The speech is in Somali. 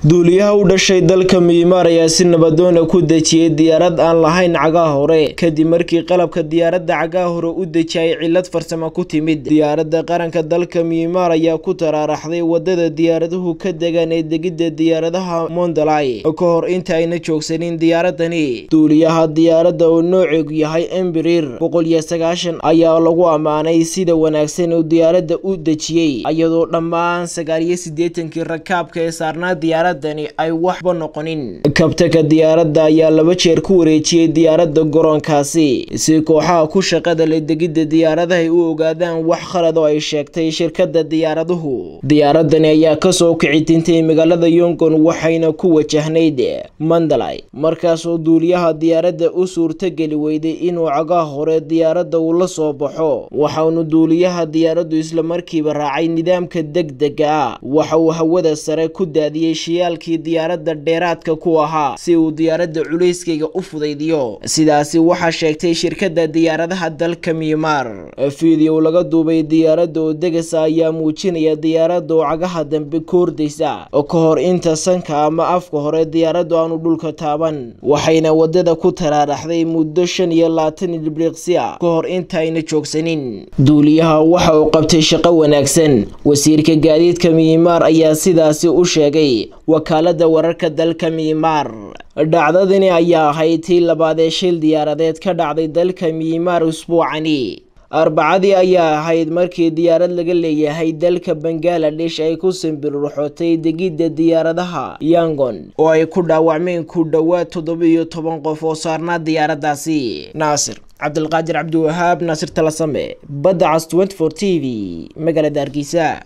duuliyaha u dhashay dalka Myanmar ayaa si nabadoon ku dejiyay diyaarad aan lahayn cagaha hore kadib markii qalabka diyaaradda cagaha hore u dejiyay cilad farsamo ku timid. Diyaaradda qaranka dalka Myanmar ayaa ku taraaraxday wadada diyaaraduhu ka degan ee degidda diyaaradaha Mandalay ka hor inta ayna joogsanin diyaaradani. Duuliyaha diyaaradda oo nooceedu yahay Embraer 190 ayaa lagu amaanay sida wanaagsan oo diyaaradda u dejiyay iyadoo dhammaan 89 rakaabka ee saarnaa diyaaradda ay waxba noqonin. Kabtanka diyaaradda ayaa laba jeer ku wareejiyay diyaaradda garoonkaasi si kooxaha ku shaqada leh degidda diyaaradaha ay u ogaadaan wax khalad oo ay sheegtay shirkadda diyaaraduhu. Diyaaradani ayaa ka soo kici tintay magaalada Yangon waxayna ku wajahnayd Mandalay markaas oo duuliyaha diyaaradda u suurtageli weyday inuu cagaha hore diyaaradda uu la soo baxo. Waxaanu duuliyaha diyaaraddu isla markiiba raacay nidaamka degdega ah waxa uu hawada sare ku daadiyay shiyaalkii diyaaradda dheeraadka ku ahaa si uu diyaaradda culeyskayga u fudaydiyo. Sidaasi waxa sheegtay shirkadda diyaaradaha dalka Myanmar. Fiidiyoo laga duubay diyaaradda oo degaysa ayaa muujinaya diyaaradda oo cagaha dambe koordaysa ka hor inta sanka ama afka hore diyaaraddu aanu dhulka taaban. Waxayna wadada ku taraaraxday muddo 25 ilbiriqsi ka hor inta ayna joogsanin. Duuliyaha waxa uu qabtay shaqo wanaagsan. Wasiirka gaadiidka Myanmar ayaa sidaasi u sheegay wakaaladda wararka dalka Myanmar. Dhacdadani ayaa ahayd tii labaad ee shil diyaaradeed ka dhacday dalka Myanmar usbuucani. Arbacadii ayaa ahayd markii diyaarad laga leeyahay dalka Bangladesh ay ku simbirroxotay degidda diyaaradaha Yangon oo ay ku dhaawacmeen ku dhawaad 17 qof oo saarnaa diyaaraddaasi. Naasir Cabdulqaadir Cabdiwahaab Naasir Talasame Badda Cas 24 TV magaalada Hargeysa.